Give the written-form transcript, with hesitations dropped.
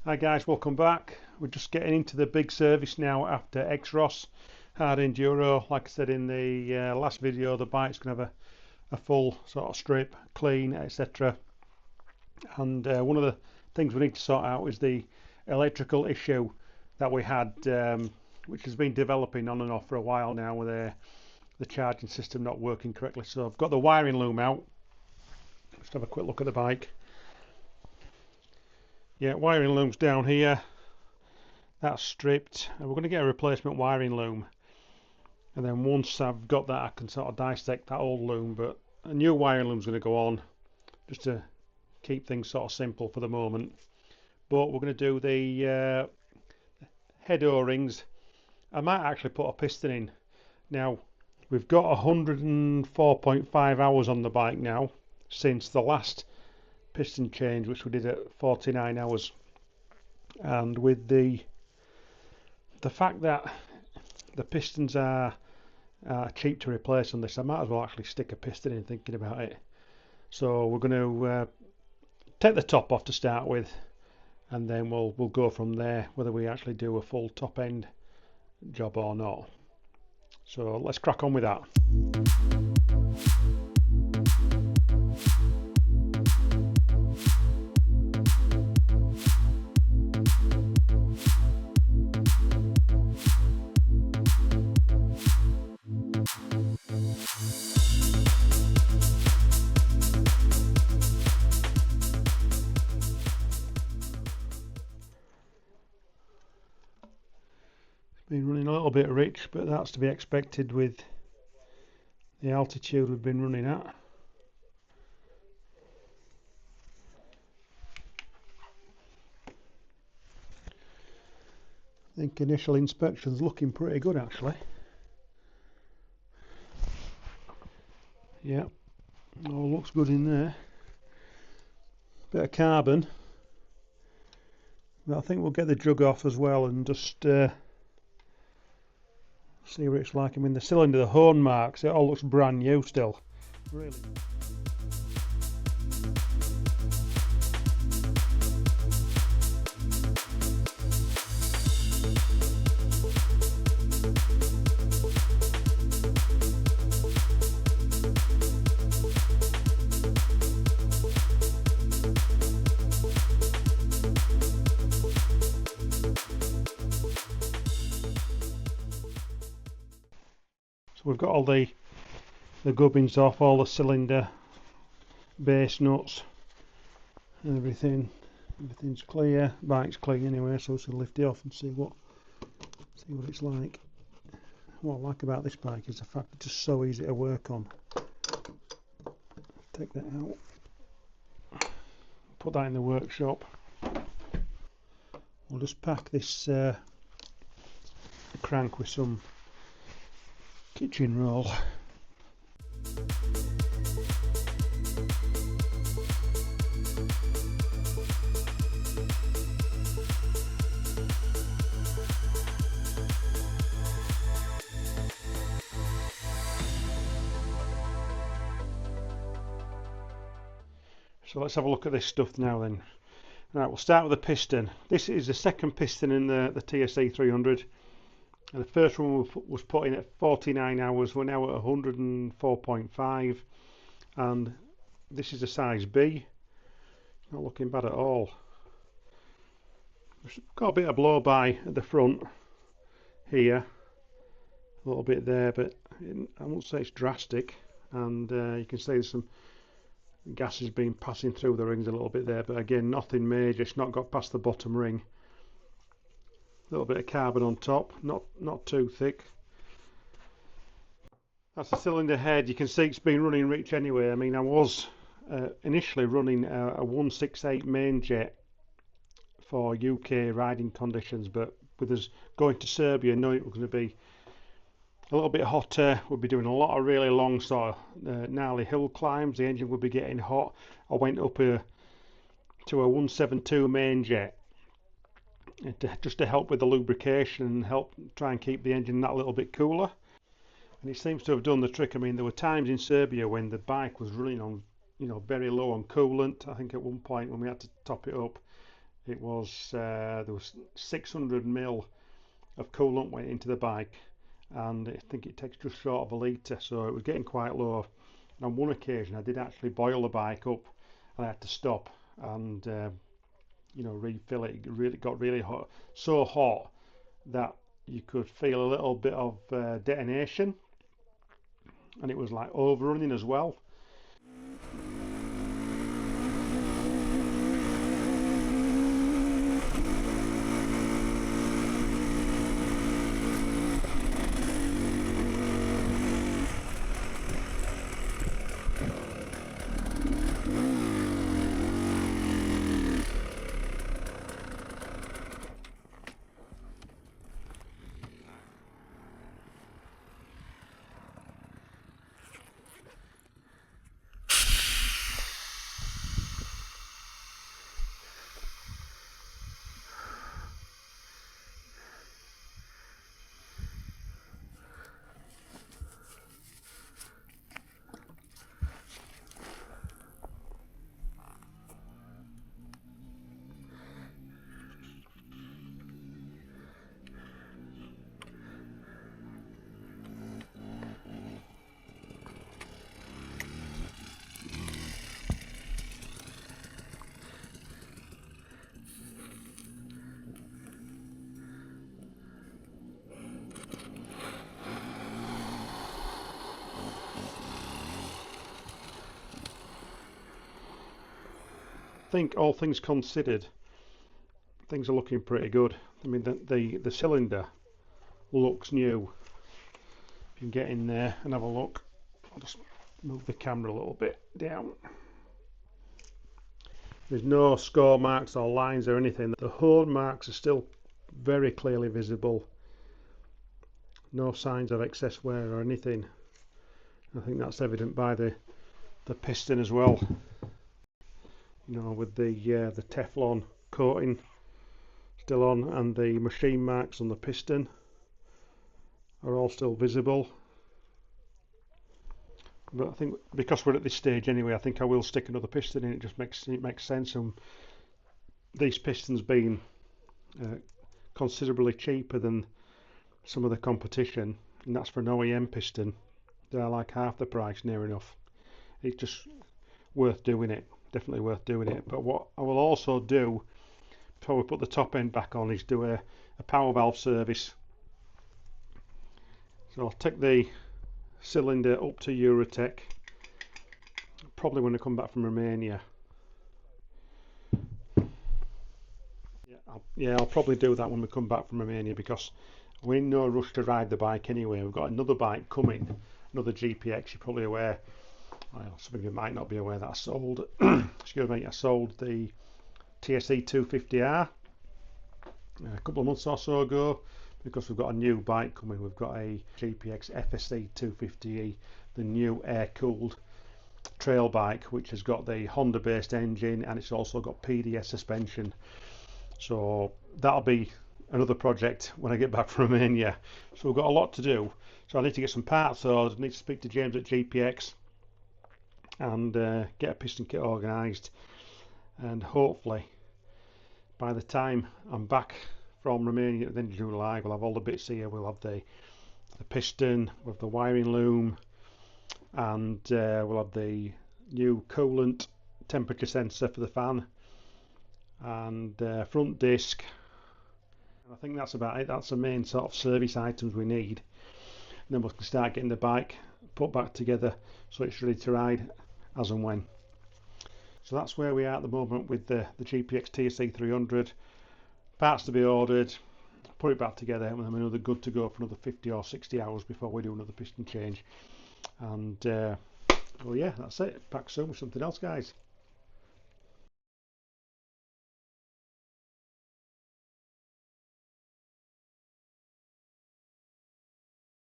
Hi guys, welcome back. We're just getting into the big service now after XRoss hard enduro. Like I said in the last video, the bike's going to have a full sort of strip, clean, etc. And one of the things we need to sort out is the electrical issue that we had, which has been developing on and off for a while now with the charging system not working correctly. So I've got the wiring loom out. Let's have a quick look at the bike. Yeah, wiring loom's down here. That's stripped, and we're going to get a replacement wiring loom. And then once I've got that, I can sort of dissect that old loom. But a new wiring loom's going to go on, just to keep things sort of simple for the moment. But we're going to do the head O-rings. I might actually put a piston in. Now, we've got 104.5 hours on the bike now since the last piston change, which we did at 49 hours. And with the fact that the pistons are cheap to replace on this, I might as well actually stick a piston in, thinking about it. So we're going to take the top off to start with, and then we'll go from there whether we actually do a full top end job or not. So let's crack on with that. Been running a little bit rich, but that's to be expected with the altitude we've been running at. I think initial inspection's looking pretty good actually. Yeah, all looks good in there. Bit of carbon, but I think we'll get the jug off as well and just see what it's like. I mean, the cylinder, the horn marks, it all looks brand new still. Really. We've got all the gubbins off, all the cylinder base nuts, everything's clear. Bike's clean anyway, so we'll lift it off and see what it's like. What I like about this bike is the fact it's just so easy to work on. Take that out, put that in the workshop. We'll just pack this crank with some kitchen roll. So let's have a look at this stuff now then. Right, we'll start with the piston. This is the second piston in the TSE 300. And the first one was put in at 49 hours. We're now at 104.5, and this is a size B. Not looking bad at all. Got a bit of blow by at the front here, a little bit there, but I won't say it's drastic. And you can see there's some gas has been passing through the rings a little bit there, but again, nothing major. It's not got past the bottom ring. A little bit of carbon on top, not too thick. That's the cylinder head. You can see it's been running rich anyway. I mean, I was initially running a 168 main jet for UK riding conditions, but with us going to Serbia, knowing it was going to be a little bit hotter, we'll be doing a lot of really long sort of gnarly hill climbs. The engine will be getting hot. I went up to a 172 main jet. Just to help with the lubrication and help try and keep the engine that little bit cooler, and it seems to have done the trick. I mean, there were times in Serbia when the bike was running on, very low on coolant. I think at one point when we had to top it up, It was there was 600 ml of coolant went into the bike, and I think it takes just short of a litre, so it was getting quite low. And on one occasion I did actually boil the bike up, and I had to stop and refill it. It really got really hot, so hot that you could feel a little bit of detonation, and it was like overrunning as well. I think all things considered, things are looking pretty good. I mean, the cylinder looks new. You can get in there and have a look. I'll just move the camera a little bit down. There's no score marks or lines or anything. The hone marks are still very clearly visible. No signs of excess wear or anything. I think that's evident by the piston as well. With the Teflon coating still on, and the machine marks on the piston are all still visible. But I think because we're at this stage anyway, I think I will stick another piston in. It just makes sense. And these pistons being considerably cheaper than some of the competition, and that's for an OEM piston, they're like half the price near enough. It's just worth doing it. Definitely worth doing it. But what I will also do before we put the top end back on is do a power valve service. So I'll take the cylinder up to Eurotech, probably when I come back from Romania. I'll probably do that when we come back from Romania, because we're in no rush to ride the bike anyway. We've got another bike coming, another GPX. You're probably aware, well, some of you might not be aware, that I sold excuse me, I sold the TSE 250R a couple of months or so ago, because we've got a new bike coming. We've got a GPX TSE 250E, the new air-cooled trail bike, which has got the Honda based engine, and it's also got PDS suspension. So that'll be another project when I get back from Romania. So we've got a lot to do. So I need to get some parts, so I need to speak to James at GPX and get a piston kit organised, and hopefully by the time I'm back from Romania at the end of July, we'll have all the bits here. We'll have the piston, we'll have the wiring loom, and we'll have the new coolant temperature sensor for the fan, and front disc. And I think that's about it. That's the main sort of service items we need. And then we can start getting the bike put back together so it's ready to ride as and when. So that's where we are at the moment with the GPX TSE 300. Parts to be ordered, put it back together, and then we're good to go for another 50 or 60 hours before we do another piston change. And well, yeah, that's it. Back soon with something else, guys.